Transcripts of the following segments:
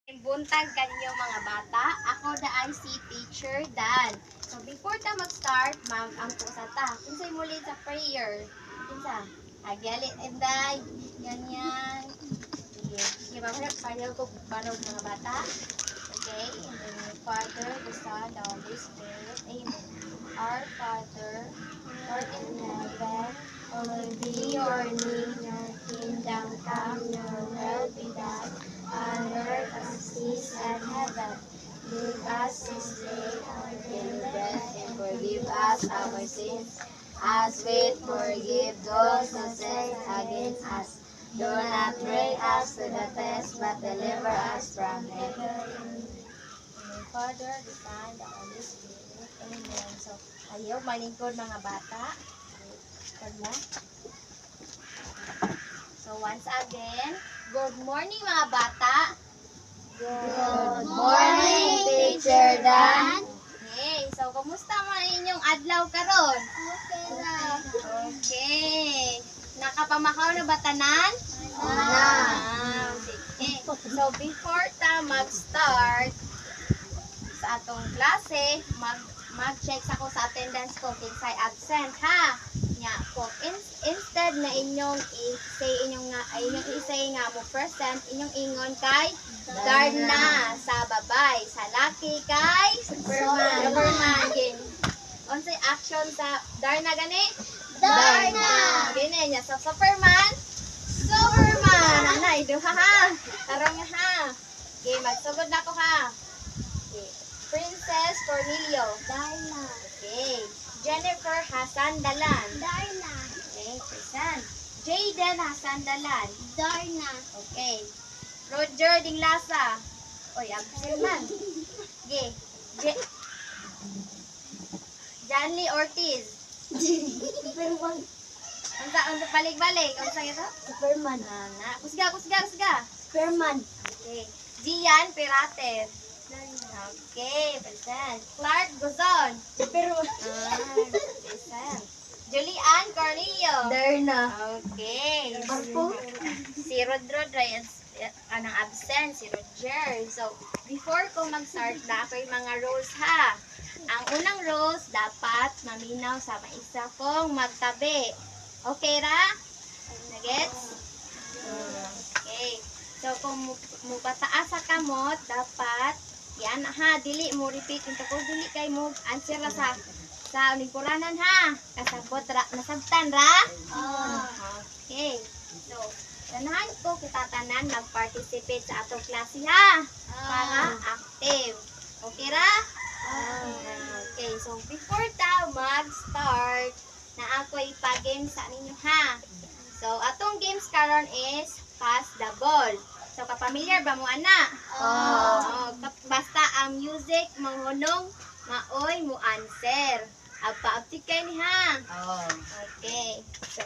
Buntag kanyo mga bata, ako da IC teacher Dan. So before ta mag-start, mag-angko sa ta. Kinsay muli sa prayer? Kinsa? Agali enday. Ganyan. Sige. Sige, mamaya pareho ko barog mga bata. Okay? And then the Father, the Son, the Holy Spirit. Amen. Our Father, who art in heaven, hallowed be your name, your kingdom come, your will be done on earth as it is in heaven. Give us this day our daily bread, and forgive us our sins, as we forgive those who sin against us. Do not bring us to the test, but deliver us from evil. The Father, the Son, the Holy Spirit. Amen. So, ayaw malingkod mga bata. Lingkod mo. So, once again, good morning mga bata. Good morning, Teacher Dan. Okay, so kumusta man inyong adlaw karon? Okay na. Okay. Nakapamakaw na ba tanan? Sige. So before ta mag-start sa atong klase, mag-check ako sa attendance ko kinsay absent ha. Nya ko instead na inyong i-say nga mo present, inyong ingon kay Darna sa babay, sa laki kay Superman. Gin. Unsay action sa Darna gani? Darna. Gini niya sa Superman. Anay duha ha. Tarong ha. Okay, magsugod na ko ha. Okay. Princess Cornelio. Darna. Okay. Jennifer Hasandalan. Darna. Okay, Crisan. Jayden Hasandalan. Darna. Okay. Roger Dinglasa. Oy, absent man. Okay. Janly Ortiz. Superman. Unsa balik-balik? Unsa ito? Superman. Kusga. Superman. Okay. Gian Pirates. Okay, present. Clark Guzon. Superman. Present. Julian Cornelio. Darna. Okay. Marco. Si Rodrod anang absent, si Roger. So, before ko mag-start na ako yung mga rules ha. Ang unang rules, dapat maminaw sa maisa kong magtabi. Okay ra? Nagets? Okay. So, kung mupataas sa kamot, dapat, yan ha, dili mo repeat. Kung dili kay mo, answer ra sa unipuranan ha. Kasabot ra, nasabtan ra? Okay. So, ganahan ko kita tanan mag-participate sa atong klase ha. Para active. Okay ra? Okay, so before ta mag-start, na ako ipag-game sa ninyo ha. So, atong games karon is pass the ball. So, kapamilyar ba mo ana? Basta ang music, manghunong, maoy mo answer. Agpa-uptik kayo ni ha. Okay. So,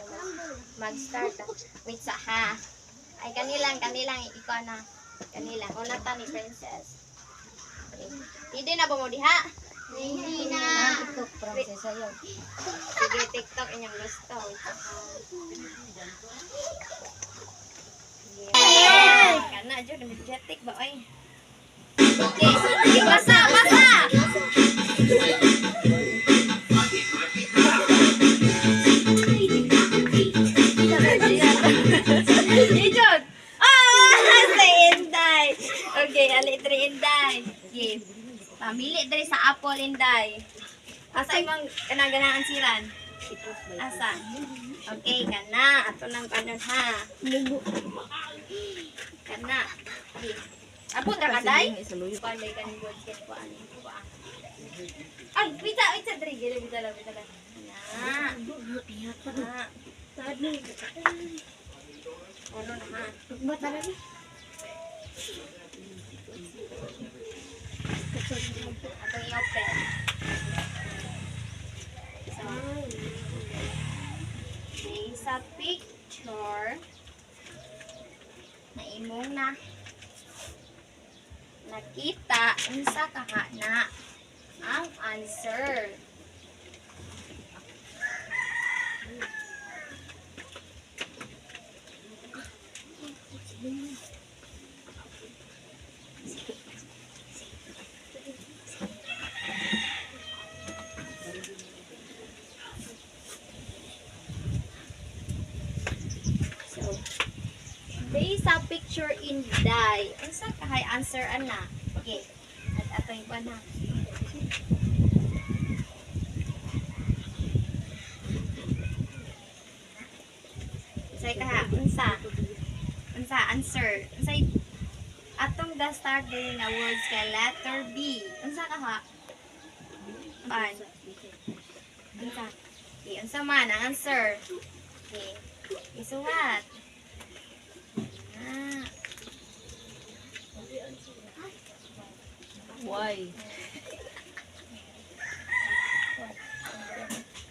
mag-start. Wait sa ha. Ay, kanilang, ikaw na. Kanilang. Una ta ni Princess. Okay. Hindi na ba mo diha? Hindi na. TikTok, Princess, ayaw. Sige, TikTok, inyong gusto. Yes! Kana, dyan, energetic ba? Ay. Okay, sige, basa! Ijod! Sa Inday! Okay, alitri Inday. Okay. Pamili diri sa apple Inday. Asa imong kanang siran? Asa? Okay, kana. Ato nang kanon ha. Kana. Okay. Abot ra kaday? Panday kaning budget ko ani. Ay, wita diri gili bitalan. Na. Ano na ha? Tugmat na rin. Atong i-open. So, may sa picture na imong nakita unsa kaha na ang answer. picture Inday. Unsa kahay answer ana? Okay. At atoy ko na. Unsay kaha? Unsa answer? Unsay atong the start din nga words kay letter B. Unsa kaha? Pan. Unsa? Okay, unsa man ang answer? Okay. Isuwat. Ah. Why?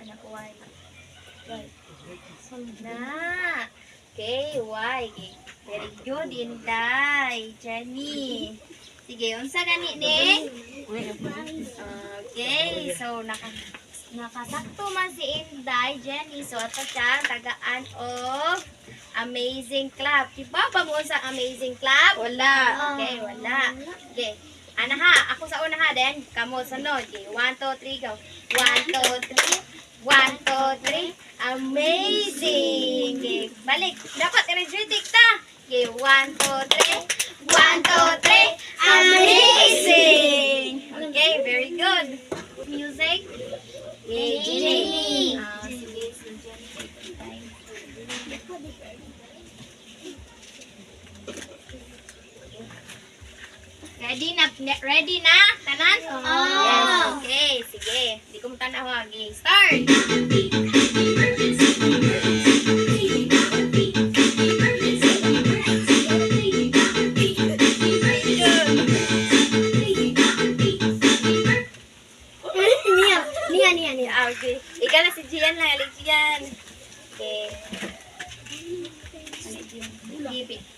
Anak ko, why? Na. Okay, why? Okay. Very good, Inday. Jenny. Sige, unsa gani ni? Okay, so nakasakto man si Inday, Jenny. So ato siya tagaan of amazing clap. Diba ba mo sa amazing clap? Wala. Okay, wala. Okay. Ana ha, ako sa una ha, then kamo sunod. Okay, 1, 2, 3, go. 1, 2, 3. 1, 2, 3. Amazing. Okay, balik. Dapat energetic ta. Okay, 1, 2, 3. 1, 2, 3. Amazing. Okay, very good. Music. Okay, Jenny. Sige, si Jenny. Ready na? Tanan? Yes, okay. Sige. Di ko matanaw. Okay, start. Niya. Okay. Ikaw na si Gian lang. Alig Gian. Okay.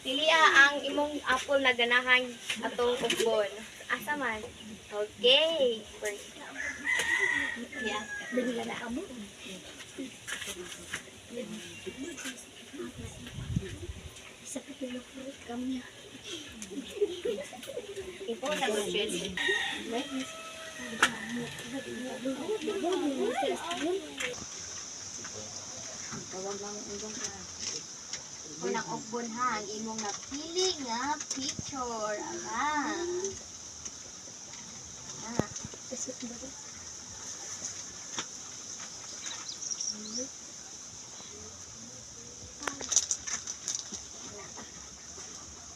Pili ang imong apple na ganahan atong ugbon. Asa man? Okay. First. Yeah. Bigla na amo. Sakit na kami. Ipo na mo siya. Unang ugbon ha, ang imong napili nga picture. Ala.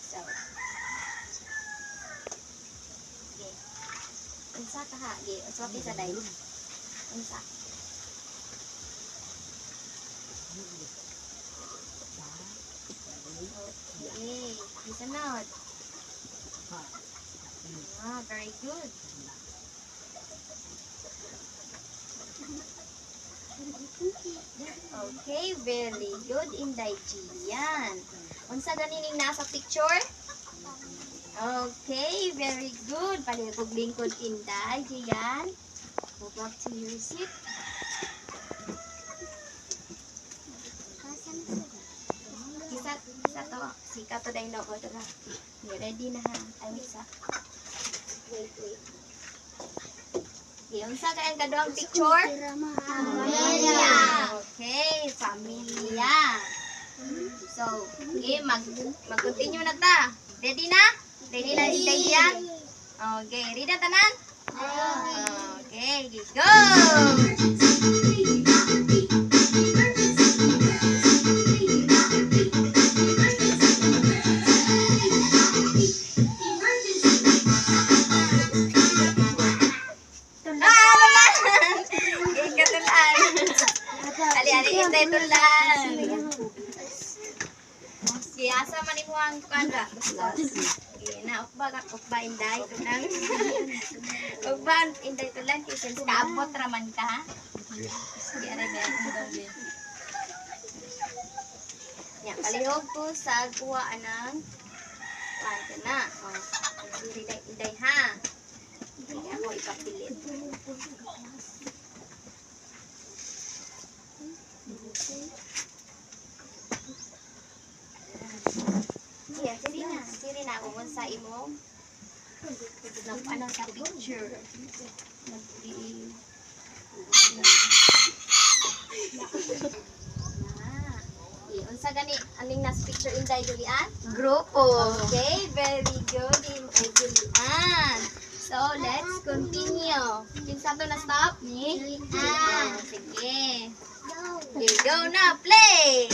So. Okay. Unsa ka ha? Okay. Unsa ka sa day? Unsa? Okay. Isunod. Very good. Okay, very good, Inday Gian. Unsa ganining nasa picture? Okay, very good. Palihog lingkod, Inday Gian. Go back to your seat. Isa to. Sika to dahil na ko. Ready na ha. Ay, isa. Wait. Okay, unsa ka ang kaduang picture? Pamilya. Okay, pamilya. So, okay, mag-continue na ta. Ready na? Ready na, Inday Gian? Okay, ready na tanan? Okay, go! Inday tulan. Sige, asa man imo ang kanda? Sige, na ukba Inday tulan. Ukba Inday tulan kasi kaabot raman ka ha. Sige, ara ba ang ya, palihog ko sa kuha anang kanta na. Oh, Inday ha. Sige, ako ipapilit. Yeah, siri na ako sa imo. Ano sa picture. unsa gani aning nas picture Inday Julian? Grupo. Okay, very good Inday Julian. So, let's continue. Kinsa to na stop? Ni? Sige. Okay, go na. Play!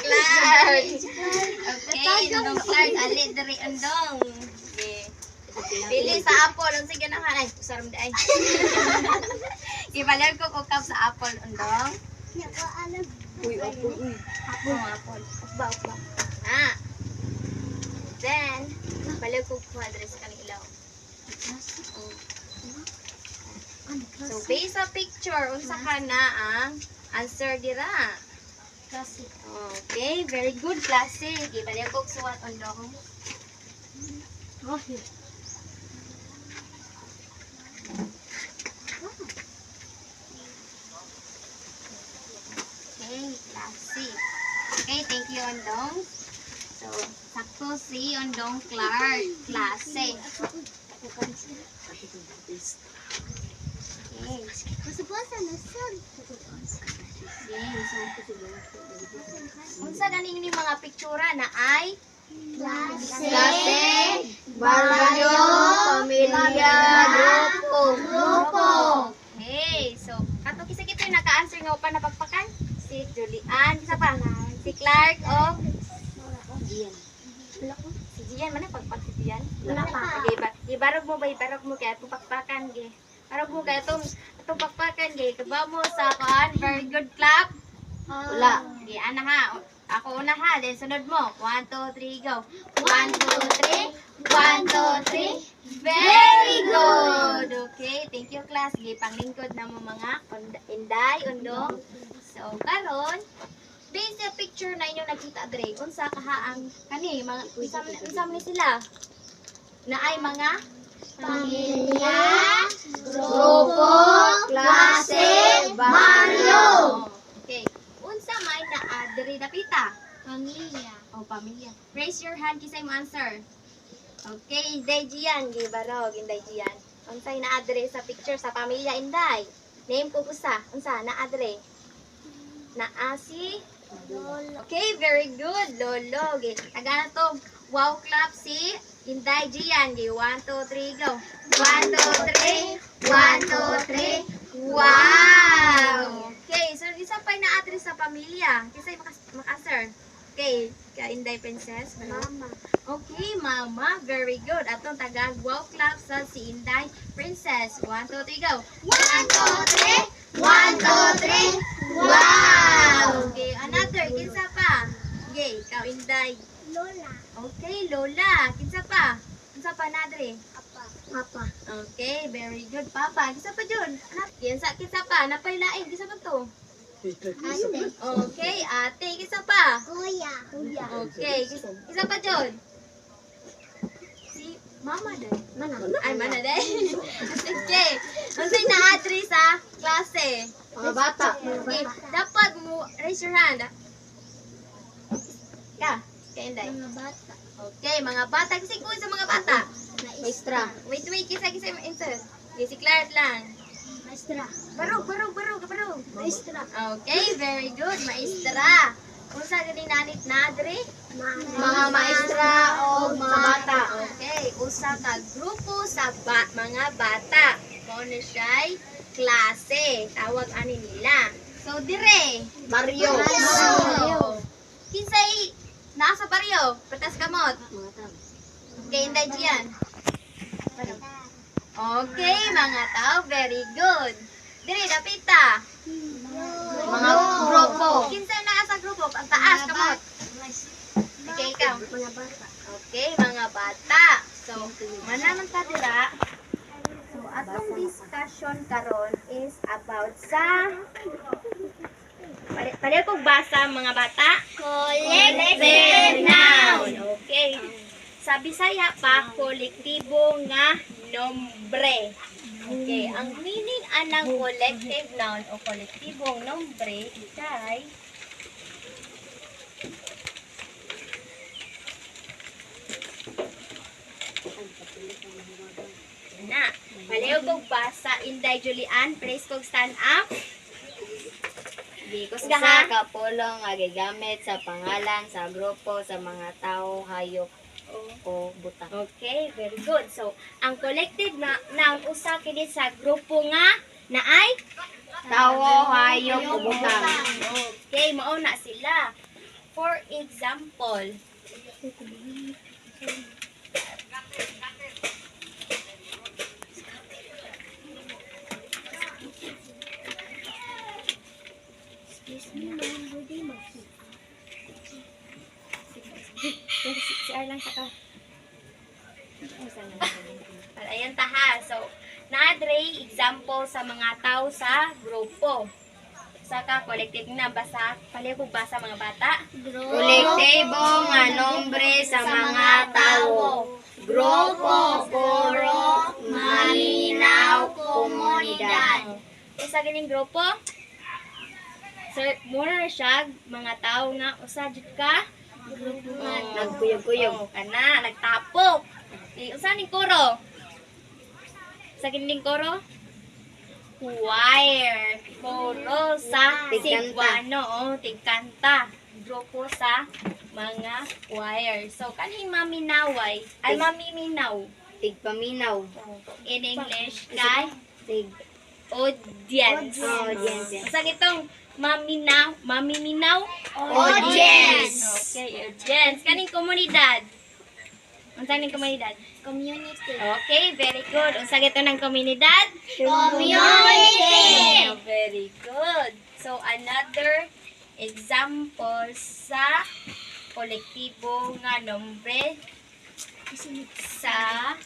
Clark. Okay, Undong Clark. Ali, dari Undong. Okay. Bili sa apple. Ang sige na ka. Ay, usaram di ay. Ibalag ko kukap sa apple, Undong. Uy, apple, uy. Apple. Ukba. Ah. Then, balag ko kuha diri sa kanang ilaw. So, based sa picture, unsa ka na ang answer dira? Klase. Okay, very good klase. Ibalik ko suwat Undong. Okay. Okay, klase. Okay, thank you Undong. So, sakto si Undong Clark. Klase. Okay. Unsa ganing ni mga piktura na ay klase, baryo, pamilya, grupo. Okay, so kato kisa kita naka-answer nga upan na pagpakan? Si Julian, isa pa si Clark o si Gian man na pagpak si Gian. Wala pa. Okay, ibarog mo kaya itong pakpakan gi. Barog mo kaya itong pakpakan gi. Kaba mo sa kaan, very good clap. Wala. Okay, ana ha. Ako una ha, then sunod mo. 1, 2, 3, go. 1, 2, 3. 1, 2, 3. Very good. Okay, thank you class. Okay, panglingkod na mo mga Inday, Undong. So, karon, based sa picture na inyong nakita dre, unsa kaha ang kani mga unsa man sila? Na ay mga Pamilya, grupo, klase, baryo. Okay. Unsa may naa diri dapita? Pamilya. Oh, pamilya. Raise your hand kisay mo answer. Okay, Inday Gian, gibarog Inday Gian. Unsay naa diri sa picture sa pamilya Inday? Name ko usa. Unsa naa diri? Naa si Lolo. Okay, very good. Lolo. Okay. Taga na to. Wow clap si Inday Gian. 1, 2, 3, go. 1, 2, 3. 1, 2, 3. Wow! Okay, so isa pa na address sa pamilya. Kisay maka-answer. Okay, ka Inday Princess. Mama. Okay, Mama. Very good. Atong taga wow clap sa si Inday Princess. 1, 2, 3, go. 1, 2, 3. 1, 2, 3. Wow! Okay, another. Kinsa pa? Okay, ikaw Inday. Lola. Okay, Lola. Kinsa pa? Kinsa pa nadre? Papa. Okay, very good, Papa. Kinsa pa dyan? Kinsa pa? Napailain. Kinsa pa to? Ate. Okay, ate. Kinsa pa? Kuya. Kuya. Okay, kinsa pa dyan? Si Mama day. Mana? Ay, mana day. Sige. Unsay na-address sa klase? Mga bata. Okay, dapat mo raise your hand. Ka, Inday. Mga bata. Okay, mga bata. Kasi kung sa mga bata. Maestra. Wait, kisa yung answer. Okay, si Clark lang. Maestra. Barog. Maestra. Okay, very good. Maestra. Kung sa galing nanit na, Dre? Mga maestra o mga bata. Okay, usa ka grupo sa mga bata. Kung na siya'y klase. Tawag ani nila. So, dire. Baryo. So, kinsay nasa baryo? Patas kamot. Okay, Inday Gian. Okay, mga tao. Very good. Dire, dapita. Mga grupo. Kinsay naa sa grupo? Ang taas, kamot. Okay, ikaw. Mga bata. Okay, mga bata. So, manaman ta dira. So, atong discussion karon is about sa Pwede kong basa mga bata? Collective noun. Okay. Sa Bisaya pa, kolektibo nga nombre. Okay. Ang meaning anang collective noun o kolektibong nombre kay Na. Palayo kog basa. Inday Julian. Praise kog stand up. Sige, kusga ha. Usa ka pulong nga gigamit sa pangalan sa grupo sa mga tao, hayop o butang. Okay, very good. So, ang collective na noun usa kini sa grupo nga naay Tao, hayop o butang. okay, mao na sila. For example, excuse me, ma'am, hindi mag-CR lang sa ka. Ayan ta ha. So, na-dre example sa mga tao sa grupo. Sa ka, collective na basa. Pali ko basa mga bata. Kolektibo nga nombre sa mga tao. Grupo, koro, malinaw, komunidad. Usa gining grupo. Sir, muna na siya mga tao nga usa jud ka grupo nga Nagkuyog-kuyog. kana nagtapok. Usa ning koro? Sa gining koro? Choir. Koro sa Tigkanta. Cebuano, tigkanta. Grupo sa mga choir. So kaning maminaway ay mamiminaw. Tigpaminaw. In English kay Tig audience. Audience. Sa gitong mamiminaw. Audience. Okay, audience. Kaning komunidad. Unsa ning komunidad? Community. Okay, very good. Unsa gito ng komunidad? Community. Very good. So another example sa kolektibo nga nombre sa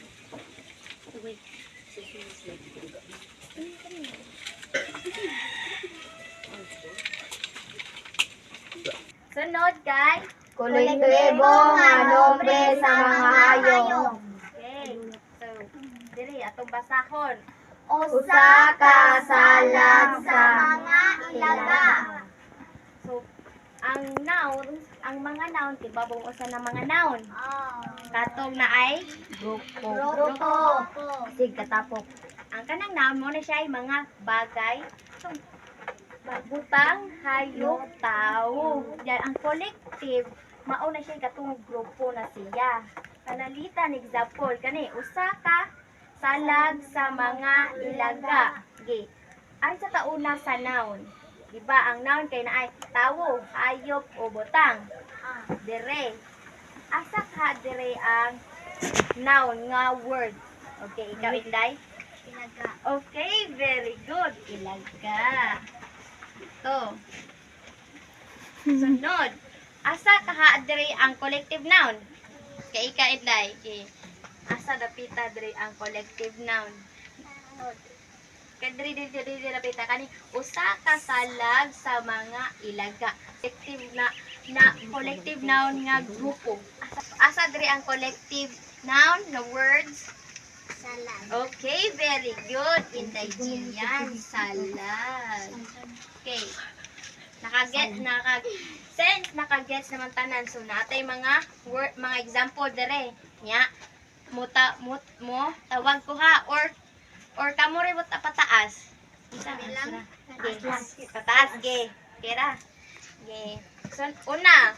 sunod kay Kolektibo nga nombre sa mga hayop. okay. So diri atong basahon. Usa ka salag sa mga ilaga. So ang noun, ang mga noun tibabong usa na mga noun. Katong na ay Grupo. Sig katapok. ang kanang noun mo na siya ay mga bagay. So, butang, hayop, tao. Yan, ang collective, mao na siya katong grupo na siya. Panalitan, example, kani, usa ka salag sa mga ilaga. Okay. Ay sa tauna sa noun. Diba, ang noun kay na ay tao, hayop, o butang. Dire. Asa ka dire ang noun nga word. Okay, ikaw, Inday? Ilaga. Okay, very good. Ilaga. Ito. Sunod. Asa kaha diri ang collective noun? Kay ika Inday. Okay. Asa dapita diri ang collective noun? Kay diri dapita kani usa ka salag sa mga ilaga. Collective na collective noun nga grupo. Asa diri ang collective noun na words? Salag. Okay, very good. Inday Jillian, salag. Okay. Since nakagets naman tanan, so natay mga word, mga example dere. Nya, mo tawag ko ha or kamo rin mo pataas. Isa Bilang. Okay. Pataas ge. Kira. Ge. So, una,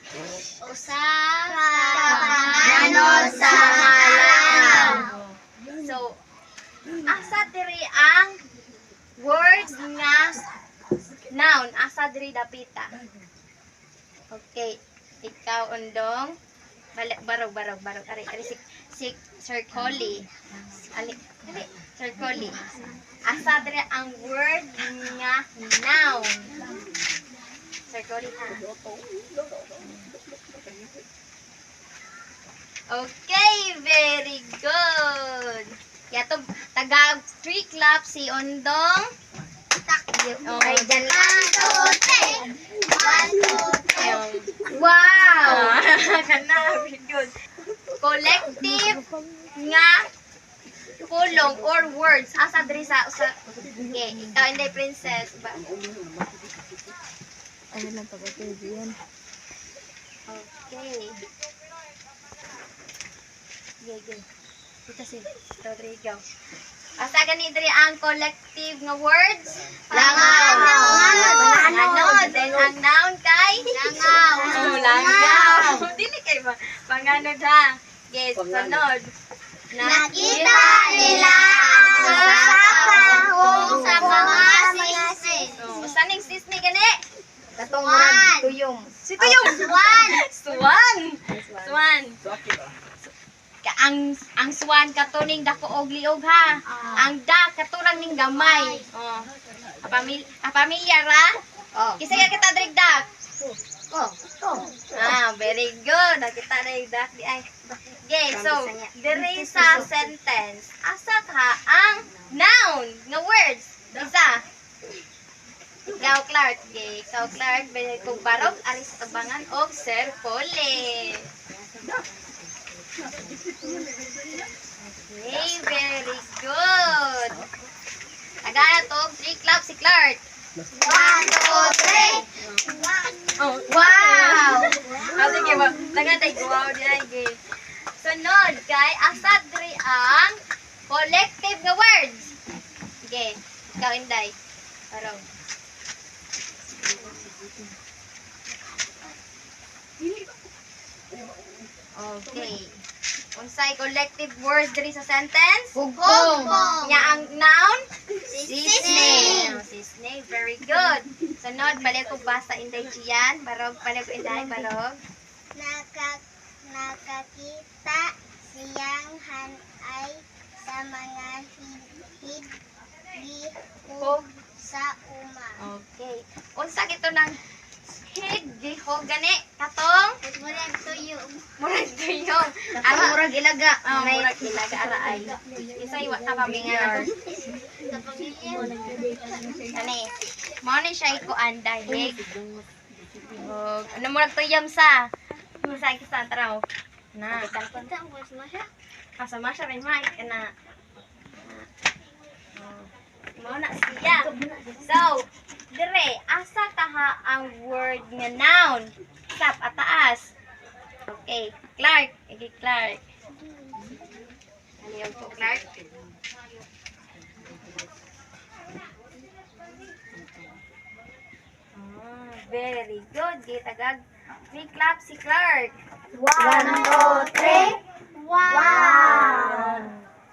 Usa ka panganod sa malaw. so, asa diri ang words nga noun, asa diri dapita. Okay, ikaw undong barog. Ari si Sir Collie. Ali Sir Collie. Asa diri ang word nga noun. Sir Collie ha. Okay, very good. Yato taga 3 clap si Ondong. Oh, Ay, dyan lang. 1, 2, 3. wow! Kana, very good. Collective nga pulong or words. Asa diri sa okay, ikaw Inday Princess. Ano lang pag-okay diyan? Okay. Okay. Ito si Rodrigo. Asa gani diri ang collective nga words? Langaw. Ano? Then ang noun kay? Langaw. Oh, langaw. Dili kay ba? Panganod ha. Yes, sunod. Nakita nila ang usapang sa mga sisig. Oh, saning sisni gani? Katong murag tuyom. Si Tuyong. Swan. Swan. Ang swan katuning dako og liog ha. Ang da katurang ning gamay. Oh. Pamilya ra? Oh. Kisa kita drigdak. Oh. Very good. Nakita drigdak di ay. Okay, so diri sa sentence, asa ka ang noun nga words? Isa. Ikaw, Clark. Okay, ikaw, Clark. Kung barog, aris tabangan og Sir Pole. Okay, very good. Tagaya to, 3 clap si Clark. 1, 2, 3. Oh, wow! Sige ba, tagatay, wow diyan. Okay. Sunod, kay asad diri ang collective nga words. Okay, ikaw, Inday. Parang. Okay. Unsay collective words diri sa sentence? Hugpong. Nya ang noun? Sisig. Sisig. Very good. Sunod, balik ko basa Inday Gian. Barog, balik ko Inday, barog. Nakakita siyang hanay sa mga hidgihog sa uma. Okay. Unsa gito ng hidgihog gani? Katong? Murag tuyom. Murag tuyong. Ang murag ilaga. Murag ilaga araay. Isa iwa ka pamingay. Sa pamilya. Kani. Mao ni siya iko anday. Ano murag tuyom sa? Sa kisan taraw. Na. Kasama siya rin mic na. Mao na siya. So, dire asa taha ang word nga noun? Sap ataas. Okay, Clark. Igi Clark. Ano yung po, Clark? Very good. Di tagag. 3 clap si Clark. 1, 2, 3. Wow!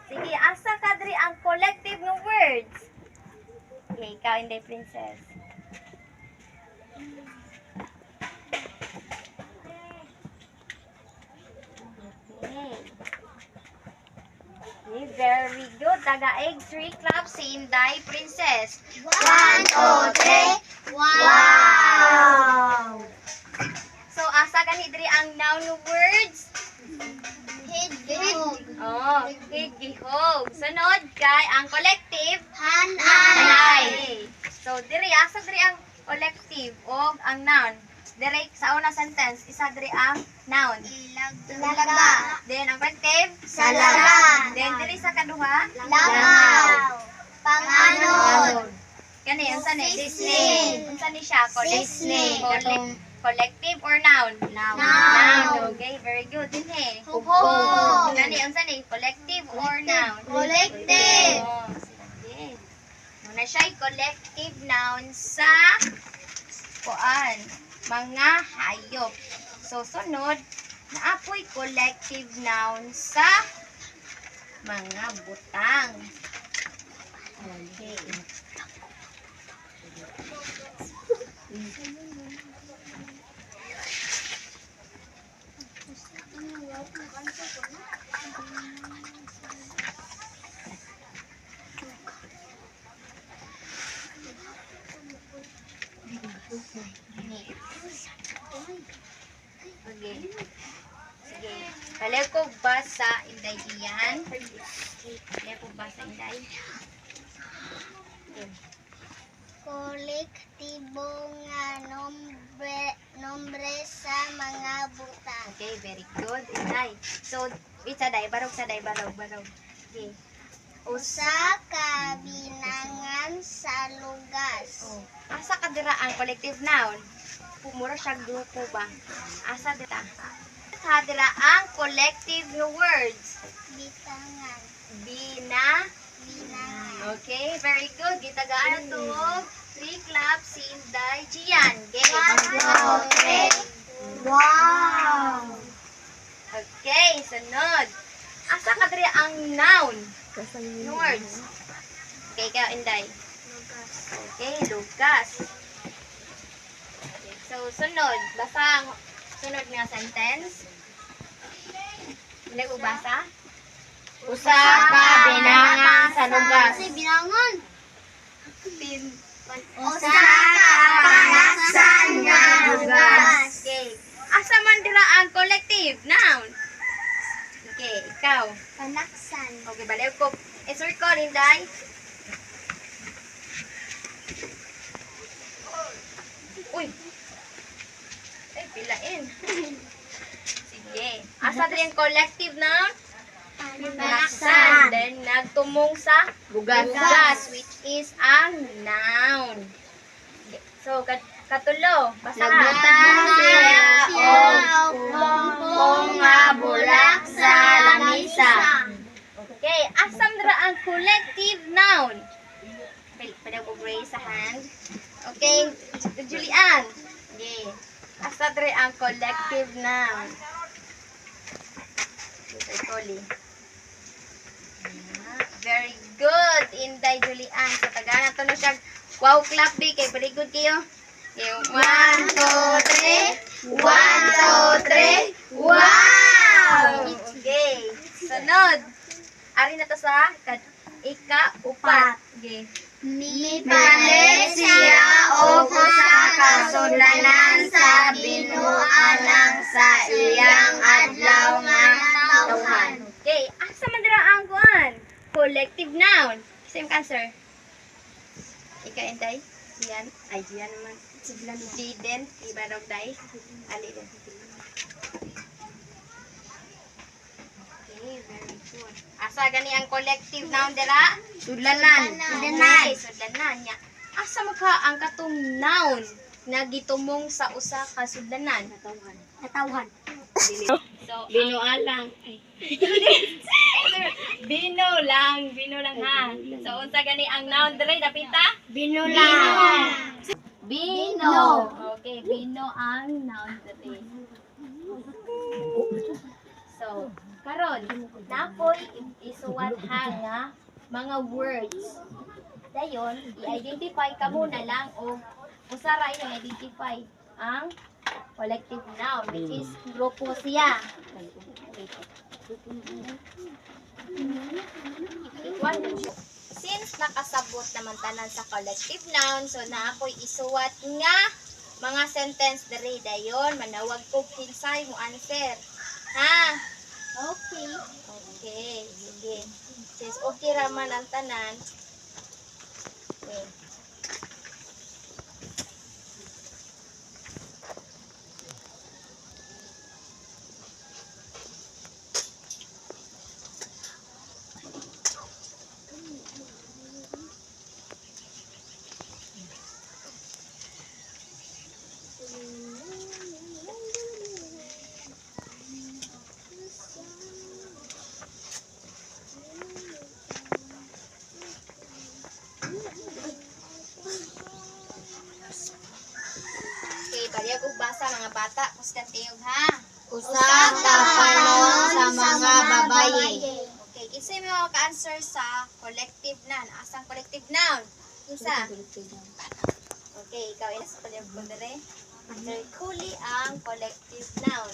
Sige, asa ka diri ang collective ng words? Okay, ikaw, Inday Princess. Okay. Okay, very good. Tagaig 3 claps si Inday Princess. 1, 2, 3. Wow! So, asa gani diri ang noun ng words? Hidgihog. Oh, hidgihog. Sunod kay ang collective Hanay. Hanay. So, asa diri ang collective o ang noun? Diri sa una sentence, isa diri ang noun. Ilaga. Then, ang collective? Salaga. Then, diri sa kaduha? Langaw. Panganod. Kani, unsa ni? Sisig. Unsa ni siya? Sisig. Collective or noun? Noun. Okay, very good. Din eh. Hugpong. Kani, unsa ni? Collective or noun? Collective. Oh, sige. Muna siya collective noun sa kuan, mga hayop. So, sunod, naapoy collective noun sa mga butang. Okay. Okay. Sige. Balik ko ba sa Inday iyan? Balik ko ba sa Inday? Okay. Kolektibo nga nombre sa mga butang. Okay, very good. Inday. So, wait sa day. Barog sa day. Barog. Okay. Usa ka binangan sa lugas. Oh. Asa ka dira ang collective noun? Pumura siya grupo ba? Asa dita? ha dira ang collective words. Bitangan. Bina. Binangan. Okay, very good. Gitagaan tuog 3 claps si Inday Gian. Okay. 1, 2, 3. Wow! Okay, sunod. Asa ka diri ang noun? Words. Okay, ikaw Inday. Okay, Lucas. Okay, so sunod, basa ang sunod nga sentence. Hindi ko basa? Usa ka binangan sa lugas. Kasi binangon. Usa ka panaksan nga lugas. Okay. Asa man dira ang collective noun? Okay, ikaw. Panaksan. Okay, balik ko. I-circle, Inday. Uy! Ay, pilain. Sige. Asa din yung collective noun? Panaksan. Then, nagtumong sa Bugas. bugas, which is ang noun. Okay. So, katulo. Basa. Nagbutang siya og pong nga bulak sa lamisa. Okay, asam dira ang collective noun? Pwede ko raise sa hand. Okay, Julian. Okay. Asa dira ang collective noun? Okay, Toli. Very good, Inday Julian. So, tagana to na siya. Wow, clap di. Kay very good kayo. Okay, 1, 2, 3. 1, 2, 3. Wow! Okay. Sunod. Ari na to sa ika-upat. Okay. Mipalit siya og usa ka sudlanan sa binuanang sa iyang adlaw nga tawhan. Okay. Asa man dira ang kuan? Collective noun. Same answer. Ika Inday. Diyan. Ay, diyan naman. Diden. Iba daw day. Ali din. Okay, very good. Asa gani ang collective noun dira? Sudlanan. Sudlanan. Sudlanan niya. Asa mo ka ang katong noun nga gitumong sa usa ka sudlanan? Natawhan. So, Binualang. Bino lang ha. So, unsa gani ang noun diri dapita? Binulang. Bino. Okay, bino ang noun diri. So, karon napoy isuwat ha nga mga words. Dayon, i-identify ka muna lang o usara yung identify ang collective noun, which is grupo siya. Since nakasabot naman tanan sa collective noun, so naakoy isuwat nga mga sentence diri dayon manawag kog kinsay mo answer. Ha? Okay. Okay, sige. Since okay raman ang tanan. Okay. Okay, baliag og basa mga bata. Kusgan tiyog ha. Usa ka panon sa mga babaye. Okay, kinsa mo ka-answer sa collective noun? Asang collective noun? Kinsa? Okay, ikaw inas paliag ko dire. Very coolly ang collective noun.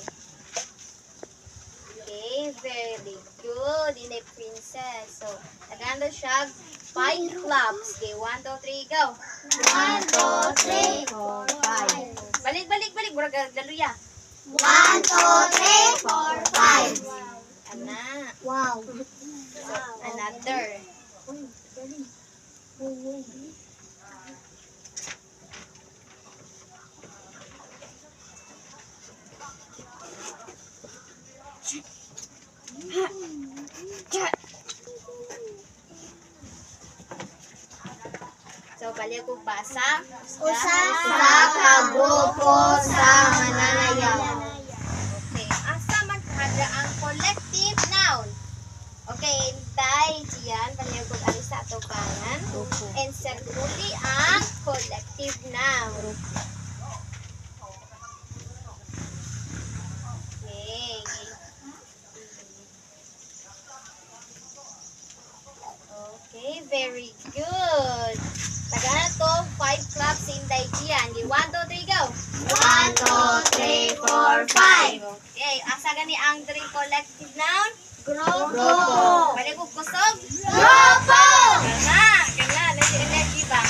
Okay, very good. Inay princess. So, naganda siya 5 claps. Okay, 1, 2, 3, go. 1, 2, 3, 4, 5. Balik. Murag galuya. 1, 2, 3, 4, 5. Ana. Wow. So, another. So, balik ko basa. Usa ka grupo sa mananayaw. Okay. Asa ang collective noun. Okay, tay, diyan, panayagod ari sa ato kanan. Insert uli ang collective noun. Okay. Okay, very good. Taga na to, 5 claps in day diyan. 1, 2, 3, go! 1, 2, 3, 4, 5. Okay, asa gani ang 3 collective noun? Grupo. Balik ko kusog? Grupo. Gana, nasi energy ba?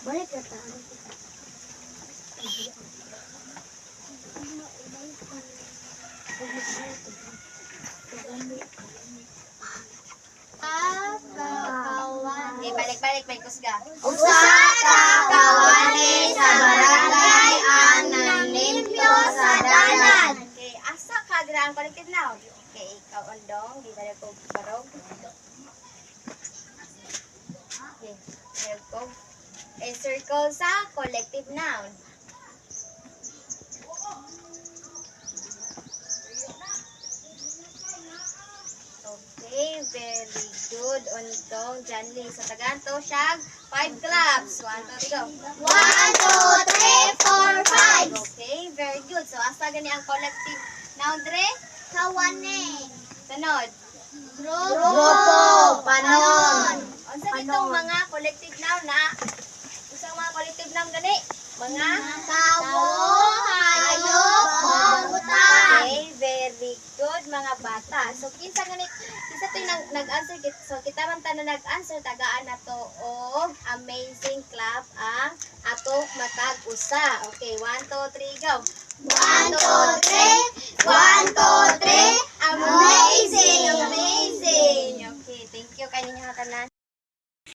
Balik ka tayo. Okay, balik, may kusga. Usa ka kawani sa barangay ang nanlimpyo sa dalan. Okay, asa ka dira ang collective noun? Okay, ikaw undong, di balik ko barog. Okay, balik ko. Circle sa collective noun. Okay, very good. Undong, Janly. Sa taganto siya, 5 claps. 1, 2, 3, go. 1, 2, 3, 4, 5. Okay, very good. So, asa gani ang collective noun, Dre? Kawani. Sunod. Grupo. Panon. Unsa itong mga collective noun na? Usang mga collective noun gani? Mga? Tawo, hayop, o butang. Okay, very good mga bata. So, kinsa to nag-answer so kita man ta na nag-answer tagaan na to og amazing clap ang ato matag usa. Okay, 1, 2, 3, go. 1, 2, 3. 1, 2, 3. Amazing! Amazing! Okay, thank you kaninyo tanan.